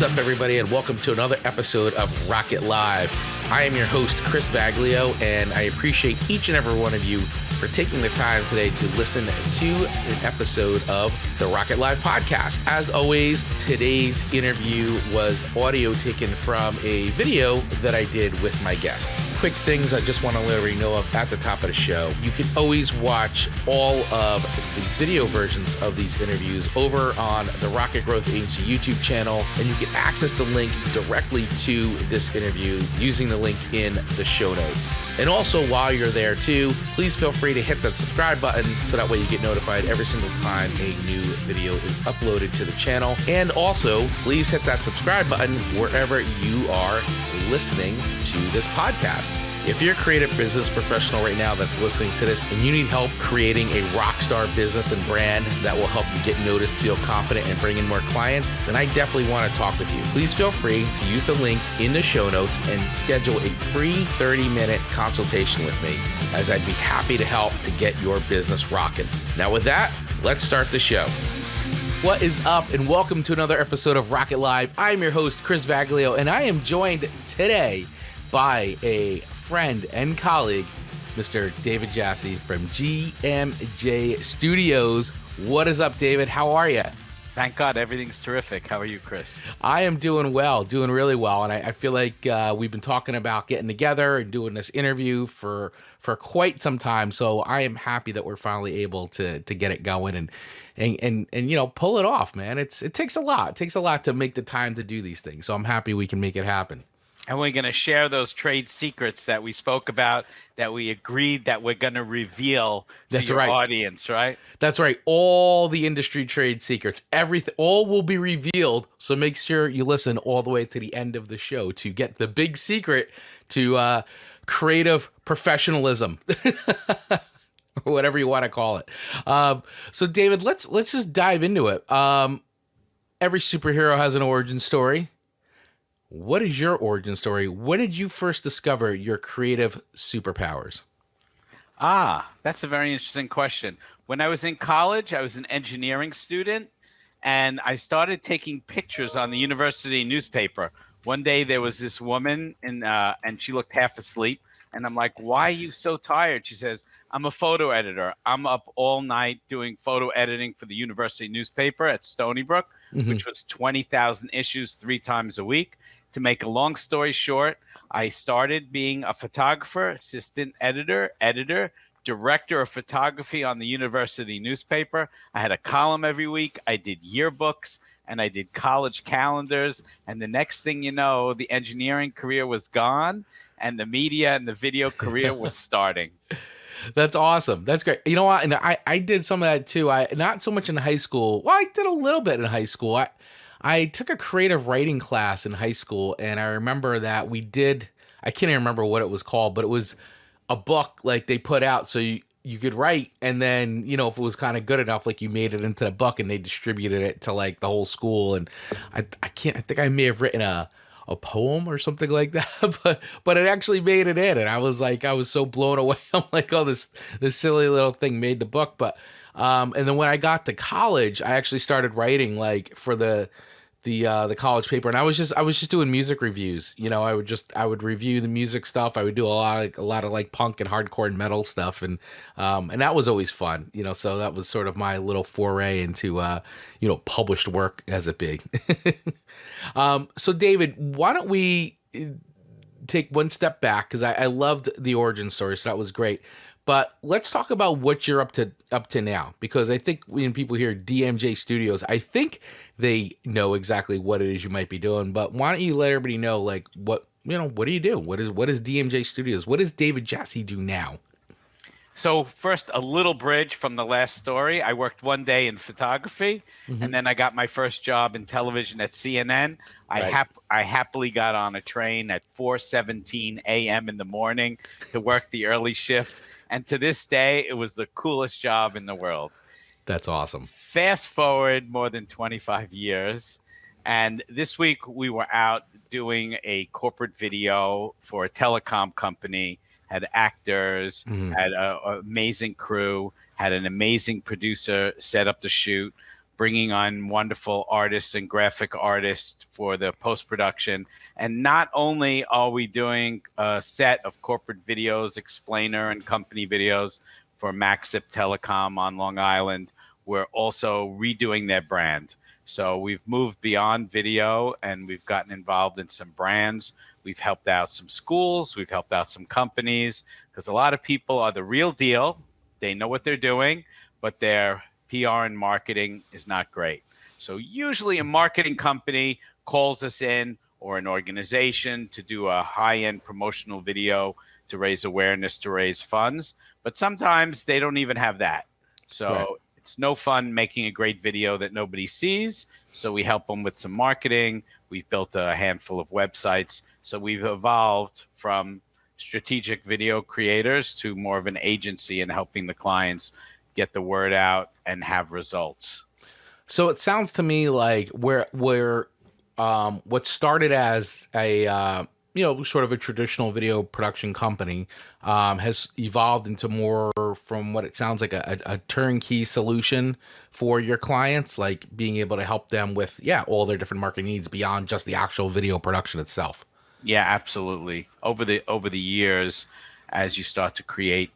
up, everybody, and welcome to another episode of Rocket Live. I am your host, Chris Vaglio, and I appreciate each and every one of you for taking the time today to listen to an episode of the Rocket Live podcast. As always, today's interview was audio taken from a video that I did with my guest. Quick things I just want to let everybody know of at the top of the show. You can always watch all of the video versions of these interviews over on the Rocket Growth Agency YouTube channel, and you can access the link directly to this interview using the link in the show notes. And also, while you're there too, please feel free to hit that subscribe button so that way you get notified every single time a new video is uploaded to the channel. And also, please hit that subscribe button wherever you are listening to this podcast. If you're a creative business professional right now that's listening to this and you need help creating a rock star business and brand that will help you get noticed, feel confident, and bring in more clients, then I definitely want to talk with you. Please feel free to use the link in the show notes and schedule a free 30-minute consultation with me, as I'd be happy to help to get your business rocking. Now with that, let's start the show. What is up, and welcome to another episode of Rocket Live. I'm your host, Chris Vaglio, and I am joined today by a friend and colleague, Mr. David Jasse from DMJ Studios. What is up, David? How are you? Thank God, everything's terrific. How are you, Chris? I am doing well, doing really well, and I feel like we've been talking about getting together and doing this interview for quite some time. So I am happy that we're finally able to get it going and you know, pull it off, man. It takes a lot. It takes a lot to make the time to do these things. So I'm happy we can make it happen. And we're going to share those trade secrets that we spoke about, that we agreed that we're going to reveal to your audience, right? That's right. All the industry trade secrets, everything, all will be revealed. So make sure you listen all the way to the end of the show to get the big secret to creative professionalism, or whatever you want to call it. So David, let's just dive into it. Every superhero has an origin story. What is your origin story? When did you first discover your creative superpowers? That's a very interesting question. When I was in college, I was an engineering student, and I started taking pictures on the university newspaper. One day there was this woman, and she looked half asleep. And I'm like, why are you so tired? She says, I'm a photo editor. I'm up all night doing photo editing for the university newspaper at Stony Brook, which was 20,000 issues 3 times a week. To make a long story short, I started being a photographer, assistant editor, director of photography on the university newspaper. I had a column every week. I did yearbooks, and I did college calendars. And the next thing you know, the engineering career was gone, and the media and the video career was starting. That's awesome. That's great. You know what? And I did some of that too. Not so much in high school. Well, I did a little bit in high school. I took a creative writing class in high school, and I remember that I can't even remember what it was called, but it was a book like they put out so you could write, and then, you know, if it was kind of good enough, like you made it into the book and they distributed it to like the whole school. And I think I may have written a poem or something like that, but it actually made it in, and I was so blown away. I'm like, oh, this silly little thing made the book. But and then when I got to college, I actually started writing like for the college paper, and I was just doing music reviews. You know, I would review the music stuff. I would do a lot of like punk and hardcore and metal stuff, and that was always fun. You know, so that was sort of my little foray into you know, published work as a big. So David, why don't we take one step back, because I loved the origin story, so that was great. But let's talk about what you're up to now, because I think when people hear DMJ Studios, I think they know exactly what it is you might be doing. But why don't you let everybody know, like, what do you do? What is DMJ Studios? What does David Jasse do now? So first, a little bridge from the last story. I worked one day in photography, and then I got my first job in television at CNN. Right. I happily got on a train at 4:17 a.m. in the morning to work the early shift. And to this day, it was the coolest job in the world. That's awesome. Fast forward more than 25 years. And this week we were out doing a corporate video for a telecom company, had actors, had an amazing crew, had an amazing producer set up the shoot. bringing on wonderful artists and graphic artists for the post-production. And not only are we doing a set of corporate videos, explainer and company videos for Maxip Telecom on Long Island, we're also redoing their brand. So we've moved beyond video and we've gotten involved in some brands. We've helped out some schools. We've helped out some companies, because a lot of people are the real deal. They know what they're doing, but their PR and marketing is not great. So usually a marketing company calls us in, or an organization, to do a high-end promotional video to raise awareness, to raise funds. But sometimes they don't even have that. So Right. it's no fun making a great video that nobody sees. So we help them with some marketing. We've built a handful of websites. So we've evolved from strategic video creators to more of an agency and helping the clients get the word out and have results. So it sounds to me like where what started as a sort of a traditional video production company has evolved into more, from what it sounds like, a turnkey solution for your clients, like being able to help them with all their different marketing needs beyond just the actual video production itself. Yeah, absolutely. Over the years, as you start to create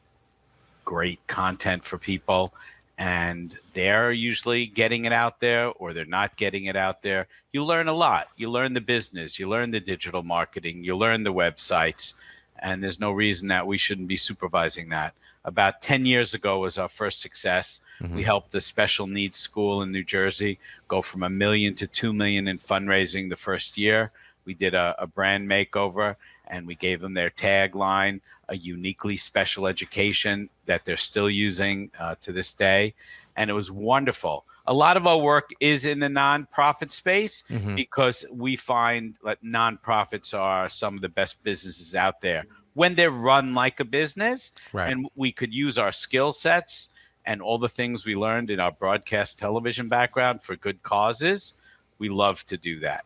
great content for people, and they're usually getting it out there or they're not getting it out there, you learn a lot. You learn the business, you learn the digital marketing, you learn the websites, and there's no reason that we shouldn't be supervising that. About 10 years ago was our first success. Mm-hmm. We helped the special needs school in New Jersey go from $1 million to $2 million in fundraising the first year. We did a brand makeover, and we gave them their tagline, a uniquely special education, that they're still using to this day. And it was wonderful. A lot of our work is in the nonprofit space, Mm-hmm. because we find that nonprofits are some of the best businesses out there when they're run like a business. Right. And we could use our skill sets and all the things we learned in our broadcast television background for good causes. We love to do that.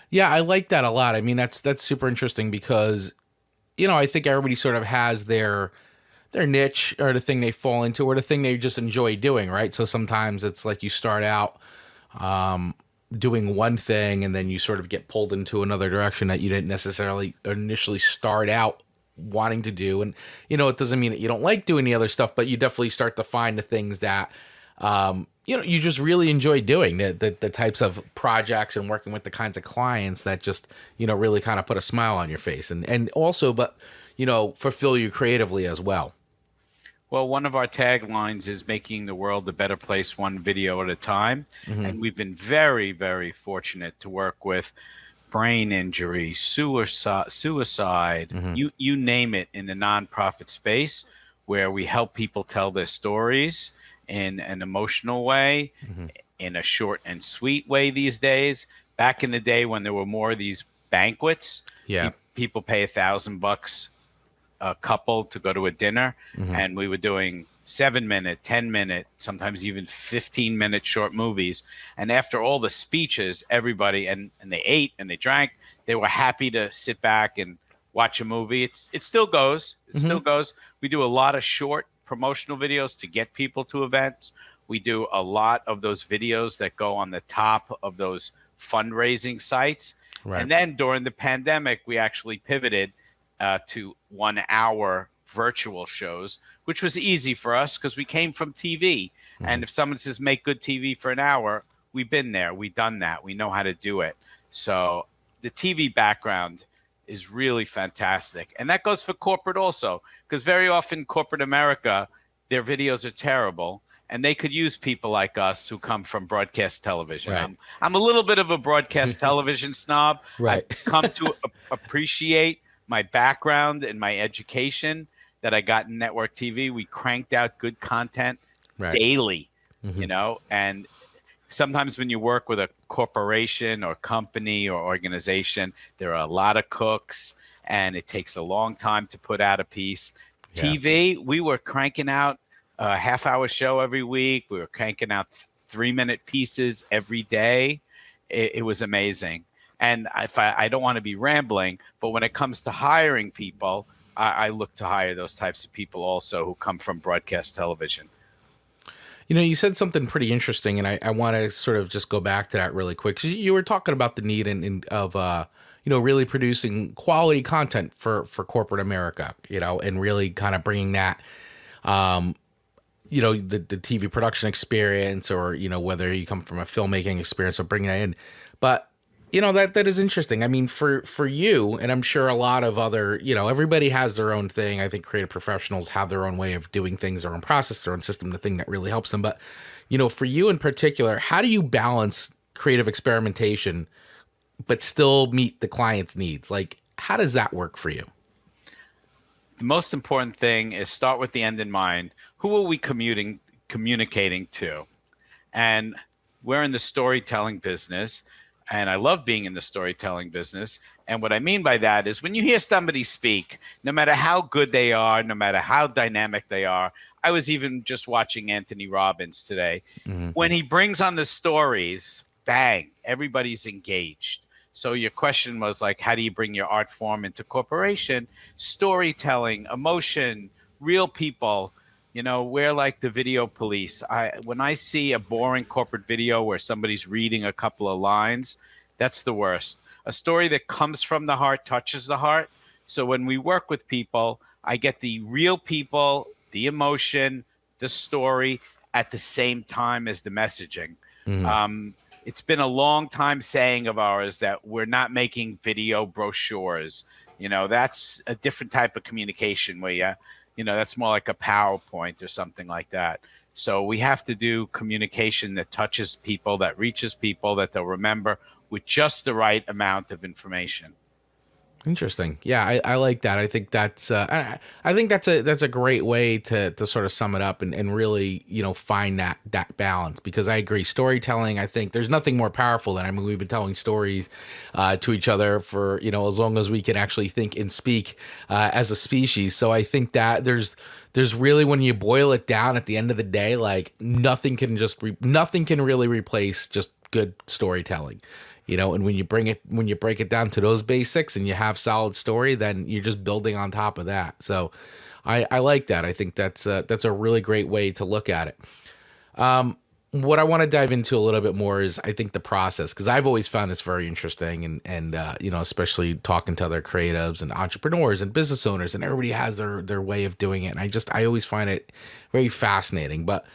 Yeah, I like that a lot. I mean, that's super interesting because, I think everybody sort of has their niche, or the thing they fall into, or the thing they just enjoy doing, right? So sometimes it's like you start out doing one thing and then you sort of get pulled into another direction that you didn't necessarily initially start out wanting to do. And, it doesn't mean that you don't like doing the other stuff, but you definitely start to find the things that you just really enjoy doing, the types of projects and working with the kinds of clients that just, really kind of put a smile on your face and also, but, fulfill you creatively as well. Well, one of our taglines is making the world a better place, one video at a time. Mm-hmm. And we've been very, very fortunate to work with brain injury, suicide, Mm-hmm. you name it, in the nonprofit space, where we help people tell their stories in an emotional way, Mm-hmm. in a short and sweet way these days. Back in the day when there were more of these banquets, Yeah. people pay $1,000 a couple to go to a dinner, Mm-hmm. and we were doing 7-minute, 10-minute, sometimes even 15-minute short movies. And after all the speeches, everybody, and they ate and they drank, they were happy to sit back and watch a movie. It still goes. It Mm-hmm. still goes. We do a lot of short promotional videos to get people to events. We do a lot of those videos that go on the top of those fundraising sites. Right. And then during the pandemic, we actually pivoted to 1 hour virtual shows, which was easy for us because we came from TV. Mm-hmm. And if someone says make good TV for an hour, we've been there, we've done that, we know how to do it. So the TV background is really fantastic. And that goes for corporate also, because very often corporate America, their videos are terrible. And they could use people like us who come from broadcast television. Right. I'm a little bit of a broadcast television snob. Right. I've come to appreciate my background and my education that I got in network TV. We cranked out good content Right. daily, Mm-hmm. and sometimes when you work with a corporation or company or organization, there are a lot of cooks and it takes a long time to put out a piece. Yeah. TV, we were cranking out a half-hour show every week. We were cranking out 3-minute pieces every day. It was amazing. And if I don't want to be rambling, but when it comes to hiring people, I look to hire those types of people also who come from broadcast television. You said something pretty interesting, and I want to sort of just go back to that really quick. 'Cause you were talking about the need of really producing quality content for corporate America, and really kind of bringing that, the TV production experience, or whether you come from a filmmaking experience, or bringing that in. But that is interesting. I mean, for you, and I'm sure a lot of other, everybody has their own thing. I think creative professionals have their own way of doing things, their own process, their own system, the thing that really helps them. But for you in particular, how do you balance creative experimentation but still meet the client's needs? Like, how does that work for you? The most important thing is start with the end in mind. Who are we communicating to? And we're in the storytelling business, and I love being in the storytelling business. And what I mean by that is when you hear somebody speak, no matter how good they are, no matter how dynamic they are, I was even just watching Anthony Robbins today. Mm-hmm. When he brings on the stories, bang, everybody's engaged. So your question was like, how do you bring your art form into corporation? Storytelling, emotion, real people. We're like the video police. When I see a boring corporate video where somebody's reading a couple of lines, that's the worst. A story that comes from the heart touches the heart. So when we work with people, I get the real people, the emotion, the story at the same time as the messaging. Mm-hmm. It's been a long time saying of ours that we're not making video brochures. That's a different type of communication where that's more like a PowerPoint or something like that. So we have to do communication that touches people, that reaches people, that they'll remember with just the right amount of information. Interesting. Yeah, I like that. I think that's I think that's a great way to sort of sum it up and really find that balance, because I agree. Storytelling, I think there's nothing more powerful than, we've been telling stories to each other for as long as we can actually think and speak as a species. So I think that there's really, when you boil it down at the end of the day, like nothing can really replace just good storytelling. And when you break it down to those basics and you have solid story, then you're just building on top of that. So I like that. I think that's a really great way to look at it. What I want to dive into a little bit more is, I think, the process, because I've always found this very interesting, and especially talking to other creatives and entrepreneurs and business owners, and everybody has their way of doing it. And I always find it very fascinating. But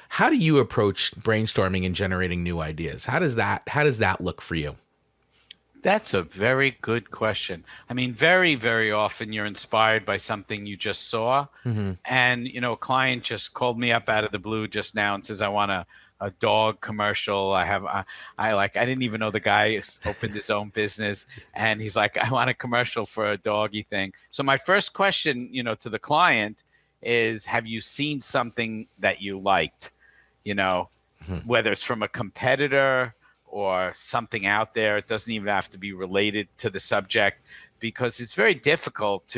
how do you approach brainstorming and generating new ideas? How does that look for you? That's a very good question. I mean, very, very often you're inspired by something you just saw. Mm-hmm. And, a client just called me up out of the blue just now and says, I want a dog commercial. I didn't even know the guy opened his own business. And he's like, I want a commercial for a doggy thing. So my first question, to the client is, have you seen something that you liked? Mm-hmm. Whether it's from a competitor or something out there. It doesn't even have to be related to the subject, because it's very difficult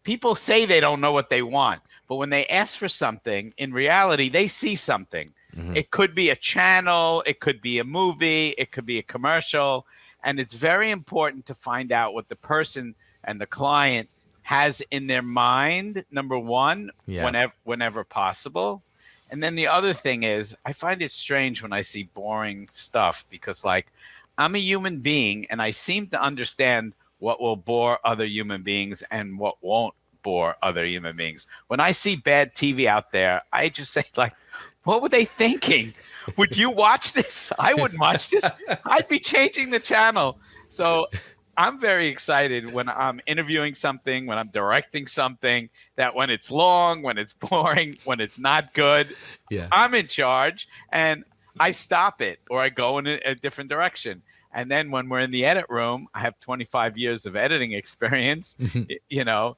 people say they don't know what they want, but when they ask for something, in reality, they see something. Mm-hmm. It could be a channel, it could be a movie, it could be a commercial. And it's very important to find out what the person and the client has in their mind, number one, whenever possible. And then the other thing is, I find it strange when I see boring stuff, because I'm a human being and I seem to understand what will bore other human beings and what won't bore other human beings. When I see bad TV out there, I just say, what were they thinking? Would you watch this? I wouldn't watch this. I'd be changing the channel. So I'm very excited when I'm interviewing something, when I'm directing something, that when it's long, when it's boring, when it's not good, I'm in charge and I stop it, or I go in a different direction. And then when we're in the edit room, I have 25 years of editing experience.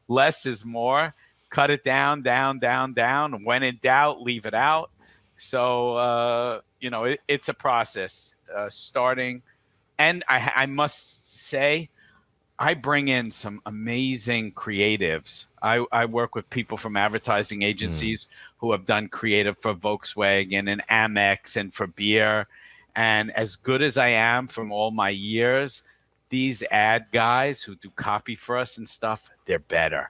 Less is more. Cut it down. When in doubt, leave it out. So, it's a process starting. And I must say, I bring in some amazing creatives. I work with people from advertising agencies who have done creative for Volkswagen and Amex and for beer. And as good as I am from all my years, these ad guys who do copy for us and stuff, they're better.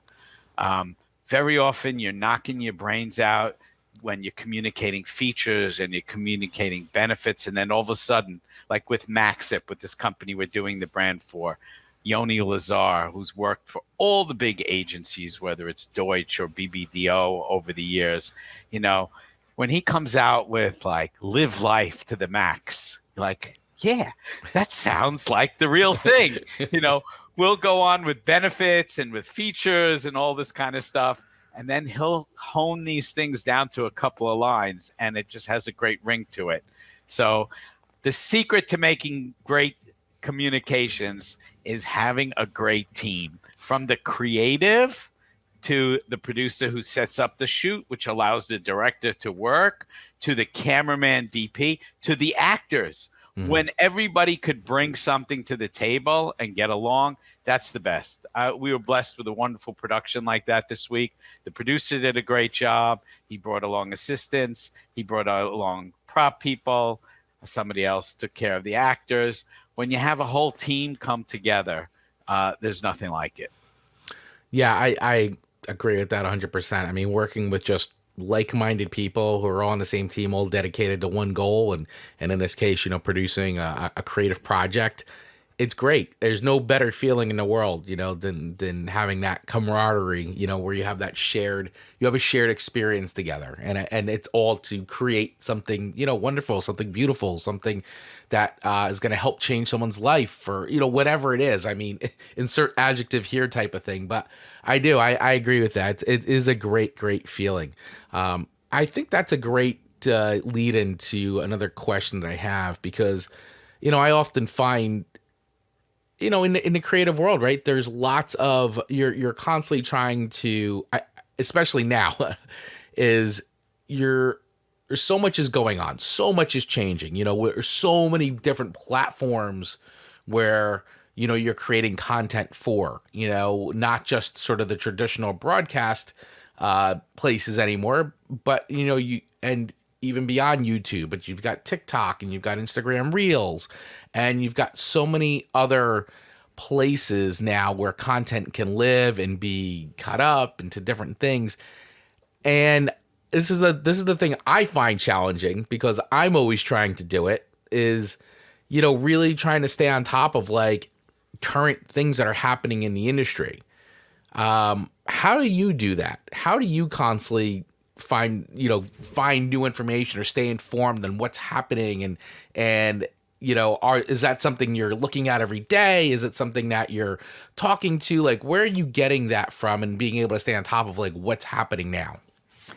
Very often you're knocking your brains out. when you're communicating features and you're communicating benefits, and then all of a sudden, like with Maxip, with this company we're doing the brand for, Yoni Lazar, who's worked for all the big agencies, whether it's Deutsch or BBDO over the years, when he comes out with like live life to the max, you're like, yeah, that sounds like the real thing. We'll go on with benefits and with features and all this kind of stuff. And then he'll hone these things down to a couple of lines, and it just has a great ring to it. So the secret to making great communications is having a great team, from the creative to the producer who sets up the shoot, which allows the director to work, to the cameraman DP, to the actors. When everybody could bring something to the table and get along, that's the best. We were blessed with a wonderful production like that this week. The producer did a great job. He brought along assistants. He brought along prop people. Somebody else took care of the actors. When you have a whole team come together, there's nothing like it. Yeah, I agree with that 100%. I mean, working with just like-minded people who are all on the same team, all dedicated to one goal, and in this case, producing a creative project, it's great. There's no better feeling in the world, than having that camaraderie, where you have a shared experience together, and it's all to create something, wonderful, something beautiful, something that is going to help change someone's life, for whatever it is. I mean, insert adjective here type of thing, but I agree with that. It is a great feeling. I think that's a great lead into another question that I have, because I often find, in the creative world, right, there's lots of, you're constantly trying to, especially now, there's so much is going on, so much is changing, there's so many different platforms where you're creating content for, not just sort of the traditional broadcast places anymore, but and even beyond YouTube, but you've got TikTok and you've got Instagram Reels, and you've got so many other places now where content can live and be cut up into different things. And this is the thing I find challenging, because I'm always trying to do it, is really trying to stay on top of like current things that are happening in the industry. How do you do that? How do you constantly find new information or stay informed on what's happening? And is that something you're looking at every day? Is it something that you're talking to? Like, where are you getting that from, and being able to stay on top of like what's happening now?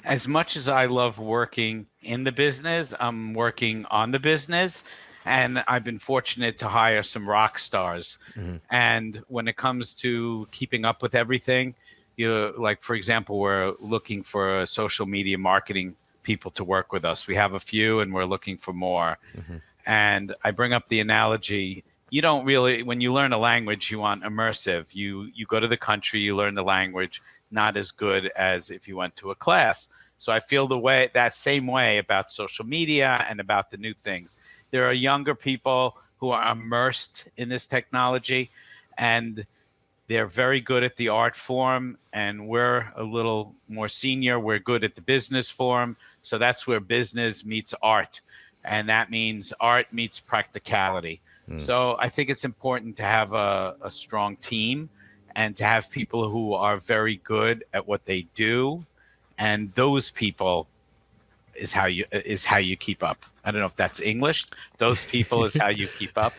As much as I love working in the business, I'm working on the business. And I've been fortunate to hire some rock stars. Mm-hmm. And when it comes to keeping up with everything, like, for example, we're looking for social media marketing people to work with us. We have a few, and we're looking for more. Mm-hmm. And I bring up the analogy. You don't really, when you learn a language, you want immersive. You go to the country, you learn the language, not as good as if you went to a class. So I feel that same way about social media and about the new things. There are younger people who are immersed in this technology, and they're very good at the art form, and we're a little more senior. We're good at the business form. So that's where business meets art, and that means art meets practicality. So I think it's important to have a strong team, and to have people who are very good at what they do, and those people is how you keep up. I don't know if that's English. Those people is how you keep up.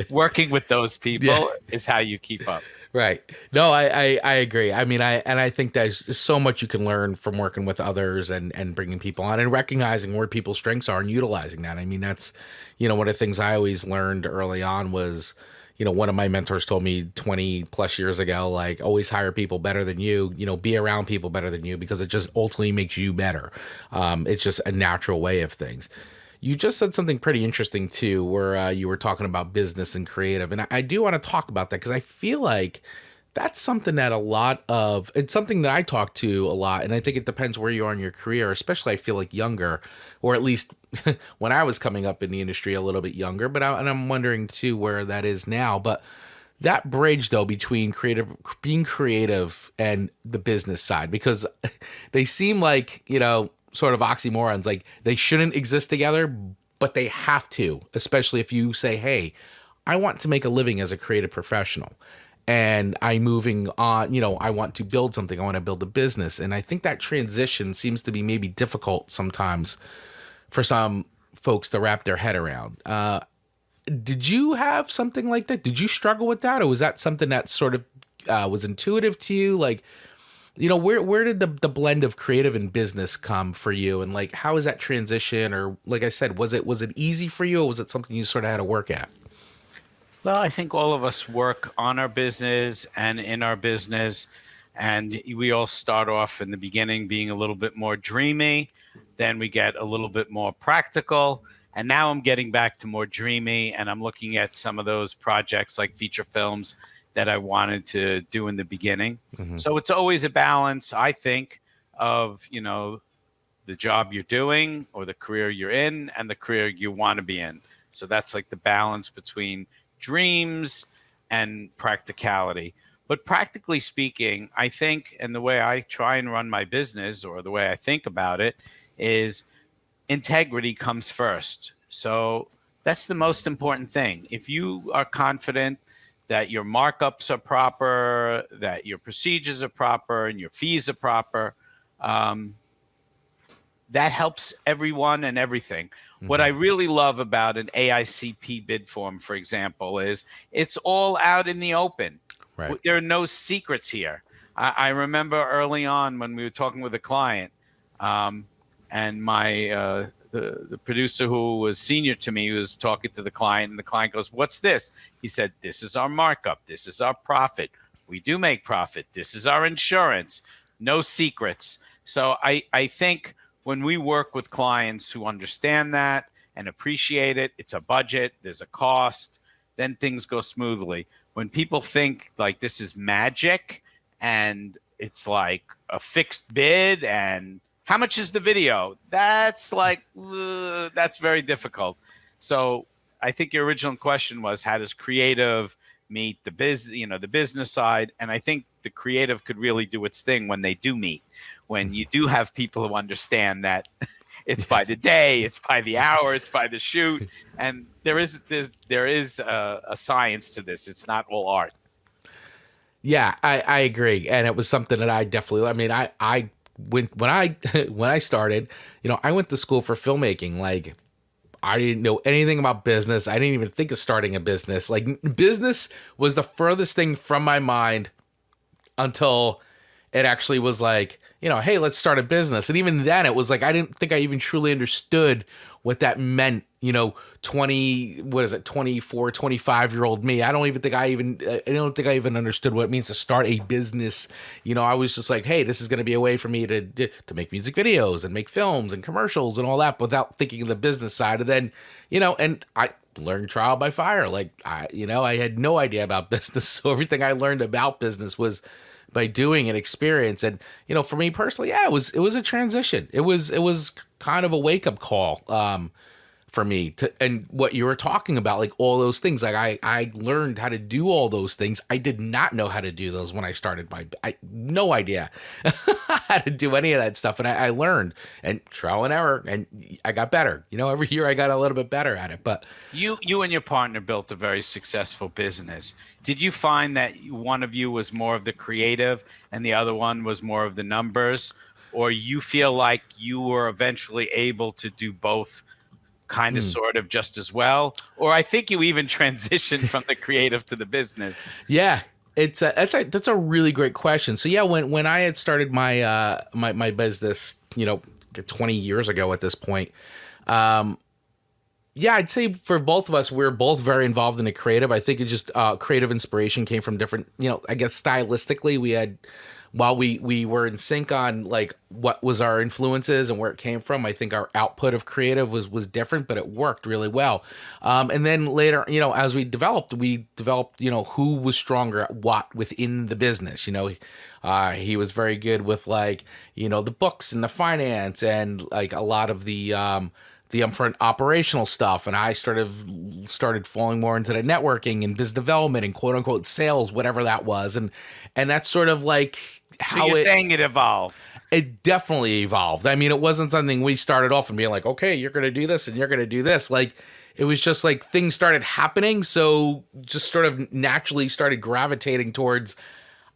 Working with those people is how you keep up. Right. No, I agree. I mean, I think there's so much you can learn from working with others and bringing people on and recognizing where people's strengths are and utilizing that. I mean, that's, one of the things I always learned early on was, one of my mentors told me 20 plus years ago, like, always hire people better than you, be around people better than you, because it just ultimately makes you better. It's just a natural way of things. You just said something pretty interesting too, where you were talking about business and creative. And I do want to talk about that, because I feel like that's something that it's something that I talk to a lot. And I think it depends where you are in your career, especially I feel like younger, or at least when I was coming up in the industry a little bit younger, and I'm wondering too where that is now. But that bridge though, between being creative and the business side, because they seem like, sort of oxymorons. Like they shouldn't exist together, but they have to, especially if you say, hey, I want to make a living as a creative professional and I'm moving on, I want to build something. I want to build a business. And I think that transition seems to be maybe difficult sometimes for some folks to wrap their head around. Did you have something like that? Did you struggle with that? Or was that something that sort of was intuitive to you? Like, where did the blend of creative and business come for you? And like, how is that transition? Or like I said, was it easy for you, or was it something you sort of had to work at? Well, I think all of us work on our business and in our business, and we all start off in the beginning being a little bit more dreamy. Then we get a little bit more practical. And now I'm getting back to more dreamy, and I'm looking at some of those projects like feature films that I wanted to do in the beginning. Mm-hmm. So it's always a balance, I think, of, the job you're doing or the career you're in and the career you want to be in. So that's like the balance between dreams and practicality. But practically speaking, I think, and the way I try and run my business, or the way I think about it, is integrity comes first. So that's the most important thing. If you are confident that your markups are proper, that your procedures are proper, and your fees are proper, that helps everyone and everything. Mm-hmm. What I really love about an AICP bid form, for example, is it's all out in the open. Right. There are no secrets here. I remember early on when we were talking with a client, and my the producer who was senior to me was talking to the client, and the client goes, "What's this?" He said, "This is our markup. This is our profit. We do make profit. This is our insurance. No secrets." So I think when we work with clients who understand that and appreciate it, it's a budget, there's a cost, then things go smoothly. When people think like this is magic and it's like a fixed bid and how much is the video, that's like, that's very difficult. So I think your original question was, how does creative meet the the business side? And I think the creative could really do its thing when they do meet, when you do have people who understand that it's by the day, it's by the hour, it's by the shoot. And there is a science to this. It's not all art. Yeah, I agree. And it was something that I definitely, I when I started, I went to school for filmmaking. Like, I didn't know anything about business. I didn't even think of starting a business. Like, business was the furthest thing from my mind until it actually was like, hey, let's start a business. And even then it was like, I didn't think I even truly understood what that meant. 24, 25-year-old me. I don't think I even understood what it means to start a business. I was just like, hey, this is going to be a way for me to make music videos and make films and commercials and all that, without thinking of the business side. And then, and I learned trial by fire. Like, I had no idea about business. So everything I learned about business was by doing an experience. And, for me personally, yeah, it was a transition. It was kind of a wake up call, for me and what you were talking about, like all those things. Like I learned how to do all those things. I did not know how to do those when I started no idea how to do any of that stuff. And I learned, and trial and error, and I got better. Every year I got a little bit better at it. But you and your partner built a very successful business. Did you find that one of you was more of the creative and the other one was more of the numbers? Or you feel like you were eventually able to do both kind of sort of just as well? Or I think you even transitioned from the creative to the business. Yeah, that's a really great question. So yeah, when I had started my my business, 20 years ago at this point, yeah, I'd say for both of us, we're both very involved in the creative. I think it just creative inspiration came from different, I guess stylistically we had, while we were in sync on like what was our influences and where it came from, I think our output of creative was different, but it worked really well. And then later, as we developed, who was stronger at what within the business. He was very good with like, the books and the finance and like a lot of the upfront operational stuff. And I started falling more into the networking and business development and quote unquote sales, whatever that was. And that's sort of like how so you're saying it evolved. It definitely evolved. I mean, it wasn't something we started off and being like, okay, you're going to do this and you're going to do this. Like, it was just like things started happening. So just sort of naturally started gravitating towards,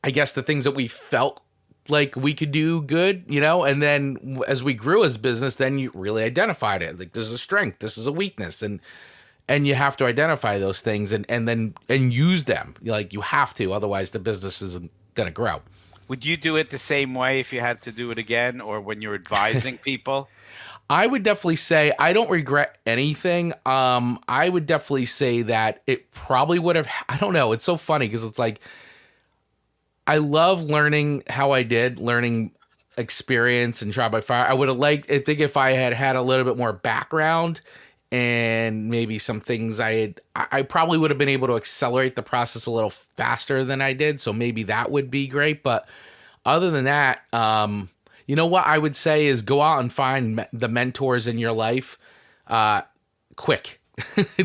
I guess, the things that we felt like we could do good, and then as we grew as business, then you really identified it. Like, this is a strength, this is a weakness. And you have to identify those things and use them. Like, you have to, otherwise the business isn't going to grow. Would you do it the same way if you had to do it again, or when you're advising people? I would definitely say I don't regret anything. I would definitely say that it probably would have, I don't know. It's so funny because it's like, I love learning how I did, learning experience and trial by fire. I would have liked, I think if I had had a little bit more background and maybe some things I probably would have been able to accelerate the process a little faster than I did. So maybe that would be great. But other than that, what I would say is go out and find the mentors in your life, quick.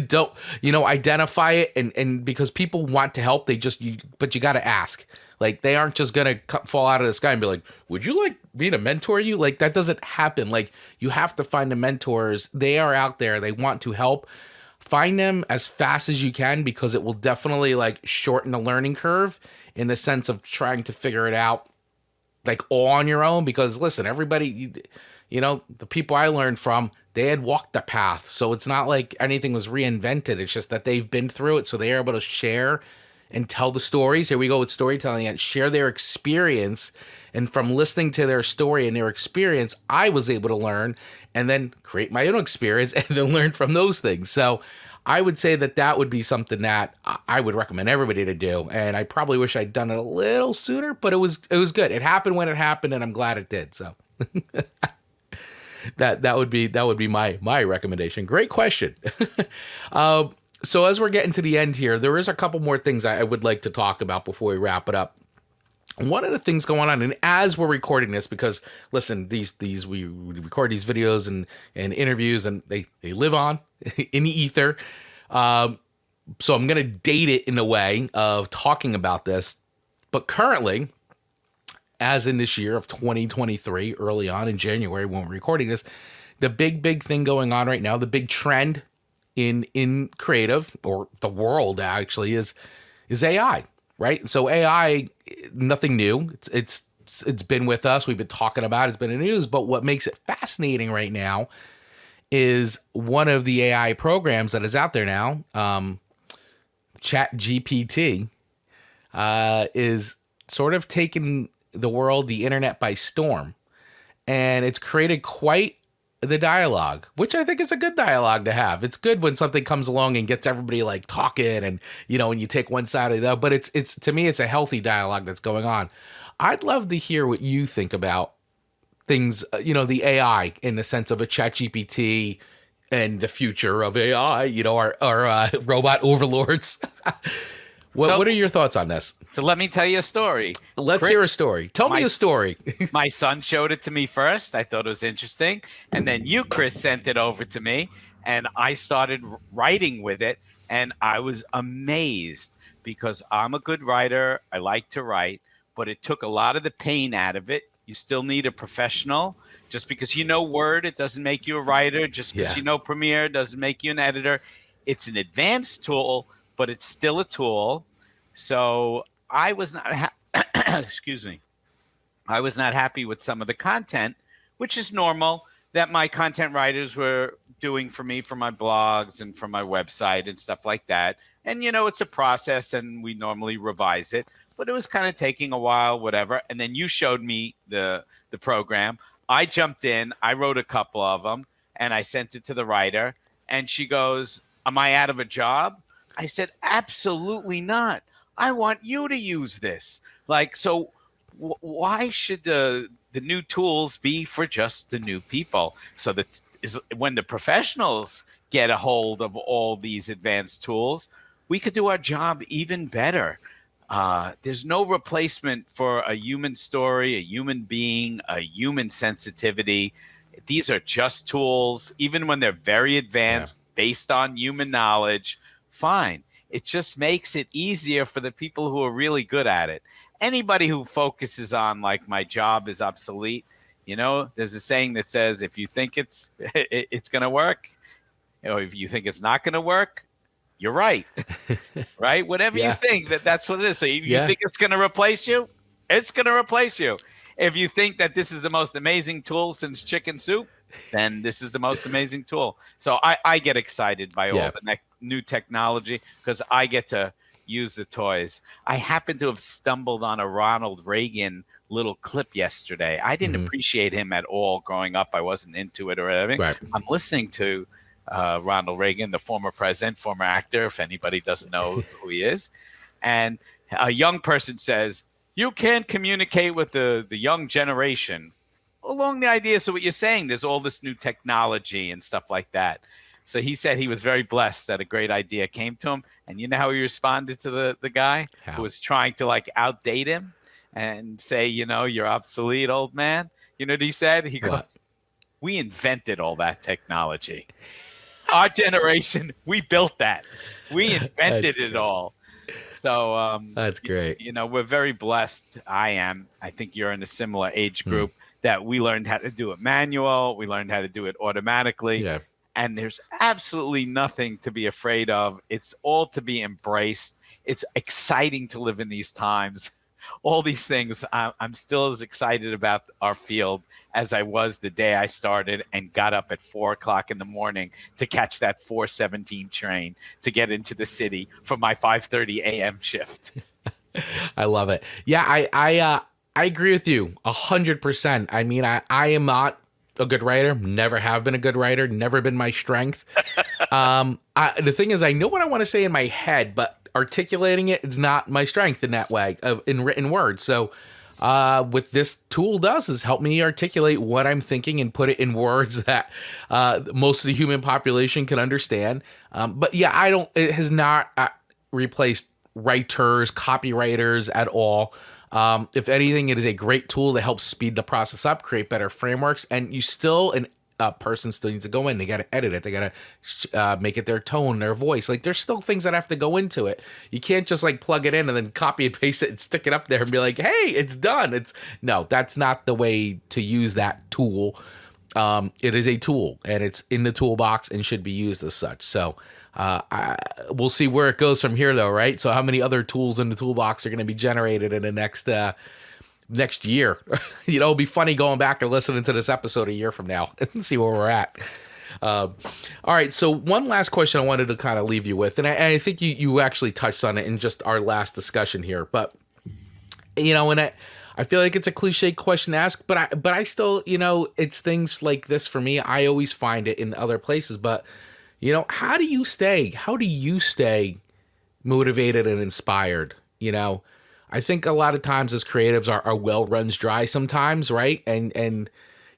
Don't, identify it. And because people want to help, but you got to ask. Like, they aren't just going to fall out of the sky and be like, would you like me to mentor you? Like, that doesn't happen. Like, you have to find the mentors. They are out there. They want to help. Find them as fast as you can, because it will definitely like shorten the learning curve in the sense of trying to figure it out like all on your own. Because listen, everybody, the people I learned from, they had walked the path. So it's not like anything was reinvented. It's just that they've been through it. So they are able to share and tell the stories. Here we go with storytelling, and share their experience. And from listening to their story and their experience, I was able to learn and then create my own experience and then learn from those things. So I would say that would be something that I would recommend everybody to do. And I probably wish I'd done it a little sooner, but it was good. It happened when it happened, and I'm glad it did. So that would be my recommendation. Great question. So as we're getting to the end here, there is a couple more things I would like to talk about before we wrap it up. One of the things going on, and as we're recording this, because listen, we record these videos and interviews, and they live on in the ether. So I'm going to date it in a way of talking about this. But currently, as in this year of 2023, early on in January when we're recording this, the big thing going on right now, the big trend in creative, or the world actually, is AI, right? So AI, nothing new. It's been with us. We've been talking about it. It's been in the news. But what makes it fascinating right now is one of the AI programs that is out there now, ChatGPT, is sort of taking the world, the internet, by storm. And it's created quite the dialogue, which I think is a good dialogue to have. It's good when something comes along and gets everybody like talking, and when you take one side of the other, but it's to me, it's a healthy dialogue that's going on. I'd love to hear what you think about things, the AI in the sense of a ChatGPT and the future of AI, our robot overlords. What are your thoughts on this? So let me tell you a story. Let's hear a story. Tell me a story. My son showed it to me first. I thought it was interesting. And then you, Chris, sent it over to me, and I started writing with it. And I was amazed, because I'm a good writer. I like to write, but it took a lot of the pain out of it. You still need a professional. Just because you know Word, it doesn't make you a writer. Just because you know Premiere doesn't make you an editor. It's an advanced tool, but it's still a tool. So I was not, excuse me, I was not happy with some of the content, which is normal, that my content writers were doing for me, for my blogs and for my website and stuff like that. And, it's a process, and we normally revise it, but it was kind of taking a while, whatever. And then you showed me the program. I jumped in, I wrote a couple of them, and I sent it to the writer, and she goes, "Am I out of a job?" I said, "Absolutely not. I want you to use this." Like, so why should the new tools be for just the new people? So that when the professionals get a hold of all these advanced tools, we could do our job even better. There's no replacement for a human story, a human being, a human sensitivity. These are just tools, even when they're very advanced, based on human knowledge. Fine. It just makes it easier for the people who are really good at it. Anybody who focuses on, like, my job is obsolete, There's a saying that says, if you think it's going to work, if you think it's not going to work, you're right. Right? Whatever you Yeah. think, that's what it is. So if you Yeah. think it's going to replace you, it's going to replace you. If you think that this is the most amazing tool since chicken soup, then this is the most amazing tool. So I get excited by all the new technology because I get to use the toys. I happen to have stumbled on a Ronald Reagan little clip yesterday. I didn't appreciate him at all growing up. I wasn't into it or anything. Right. I'm listening to Ronald Reagan, the former president, former actor, if anybody doesn't know who he is. And a young person says, you can't communicate with the young generation. Along the ideas of what you're saying, there's all this new technology and stuff like that. So he said he was very blessed that a great idea came to him. And you know how he responded to the guy who was trying to outdate him and say, you're obsolete, old man? You know what he said? He goes, we invented all that technology. Our generation, we built that. We invented it all. So that's great. We're very blessed. I think you're in a similar age group that we learned how to do it manual. We learned how to do it automatically. Yeah. And there's absolutely nothing to be afraid of. It's all to be embraced. It's exciting to live in these times. All these things, I'm still as excited about our field as I was the day I started and got up at 4 o'clock in the morning to catch that 4:17 train to get into the city for my 5:30 a.m. shift. I love it. Yeah, I agree with you 100%. I mean, I am not a good writer, never have been a good writer, never been my strength. The thing is, I know what I want to say in my head, but articulating it is not my strength in that way in written words. So what this tool does is help me articulate what I'm thinking and put it in words that most of the human population can understand. But yeah, it has not replaced writers, copywriters at all. If anything, it is a great tool to help speed the process up, create better frameworks, and a person still needs to go in. They got to edit it. They got to make it their tone, their voice. There's still things that have to go into it. You can't just plug it in and then copy and paste it and stick it up there and be like, hey, it's done. No, that's not the way to use that tool. It is a tool and it's in the toolbox and should be used as such. So we'll see where it goes from here though, right? So how many other tools in the toolbox are going to be generated in the next year? It'll be funny going back and listening to this episode a year from now and see where we're at. All right. So one last question I wanted to kind of leave you with, and I think you actually touched on it in just our last discussion here, but and I feel like it's a cliche question to ask, but I still, it's things like this for me. I always find it in other places, but how do you stay motivated and inspired? I think a lot of times as creatives our well runs dry sometimes, right? And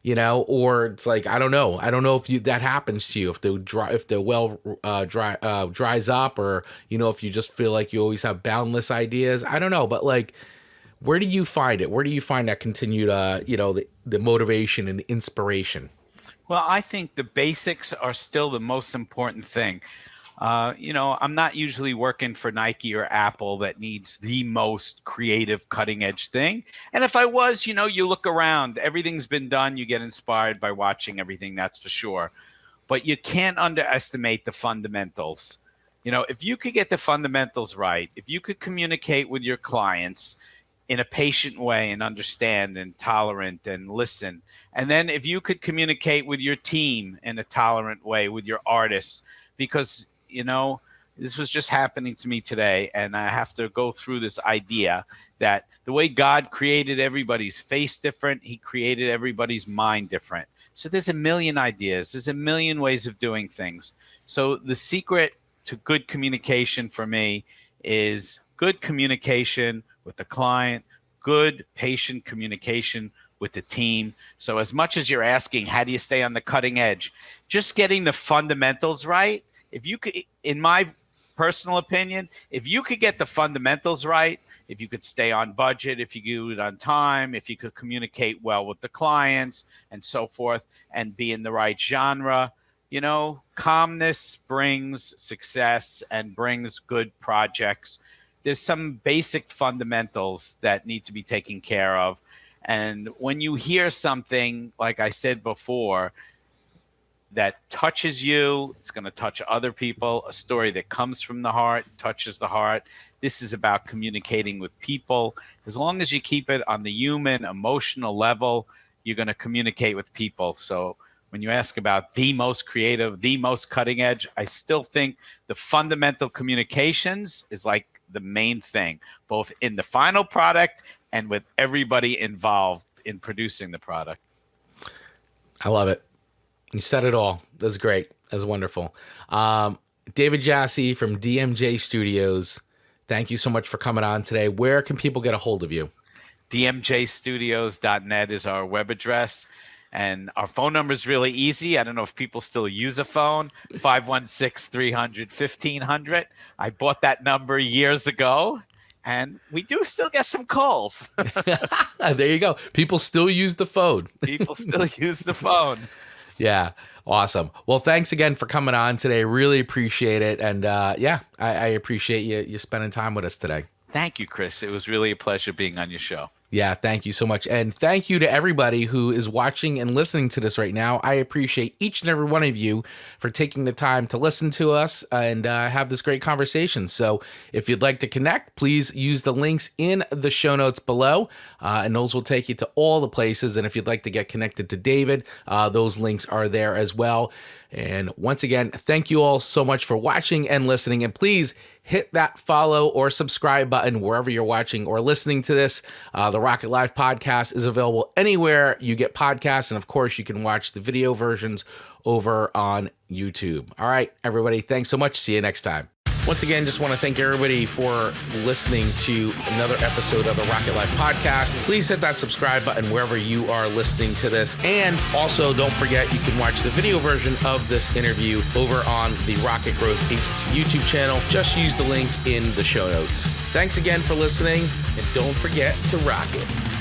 or it's I don't know if that happens to you, if the well dries up, or if you just feel like you always have boundless ideas. I don't know, but where do you find it? Where do you find that continued the motivation and the inspiration? Well, I think the basics are still the most important thing. I'm not usually working for Nike or Apple that needs the most creative, cutting edge thing. And if I was, you look around, everything's been done. You get inspired by watching everything, that's for sure. But you can't underestimate the fundamentals. If you could get the fundamentals right, if you could communicate with your clients in a patient way and understand and tolerant and listen, and then if you could communicate with your team in a tolerant way, with your artists, because this was just happening to me today, and I have to go through this idea that the way God created everybody's face different, he created everybody's mind different. So there's a million ideas. There's a million ways of doing things. So the secret to good communication for me is good communication with the client, good patient communication with the team. So as much as you're asking, how do you stay on the cutting edge? Just getting the fundamentals right. If you could, in my personal opinion, if you could get the fundamentals right, if you could stay on budget, if you do it on time, if you could communicate well with the clients and so forth, and be in the right genre, calmness brings success and brings good projects. There's some basic fundamentals that need to be taken care of. And when you hear something, like I said before, that touches you, it's going to touch other people, a story that comes from the heart, touches the heart. This is about communicating with people. As long as you keep it on the human, emotional level, you're going to communicate with people. So when you ask about the most creative, the most cutting edge, I still think the fundamental communications is like the main thing, both in the final product and with everybody involved in producing the product. I love it. You said it all. That's great. That's wonderful. David Jasse from DMJ Studios, thank you so much for coming on today. Where can people get a hold of you? dmjstudios.net is our web address. And our phone number is really easy. I don't know if people still use a phone, 516-300-1500. I bought that number years ago, and we do still get some calls. There you go. People still use the phone. People still use the phone. Yeah. Awesome. Well, thanks again for coming on today. Really appreciate it. And I appreciate you spending time with us today. Thank you, Chris. It was really a pleasure being on your show. Yeah, thank you so much. And thank you to everybody who is watching and listening to this right now. I appreciate each and every one of you for taking the time to listen to us and have this great conversation. So if you'd like to connect, please use the links in the show notes below, and those will take you to all the places. And if you'd like to get connected to David, those links are there as well. And once again, thank you all so much for watching and listening. And please hit that follow or subscribe button wherever you're watching or listening to this. The Rocket Live podcast is available anywhere you get podcasts. And of course, you can watch the video versions over on YouTube. All right, everybody, thanks so much. See you next time. Once again, just want to thank everybody for listening to another episode of the Rocket Life podcast. Please hit that subscribe button wherever you are listening to this. And also, don't forget, you can watch the video version of this interview over on the Rocket Growth Agency YouTube channel. Just use the link in the show notes. Thanks again for listening, and don't forget to rock it.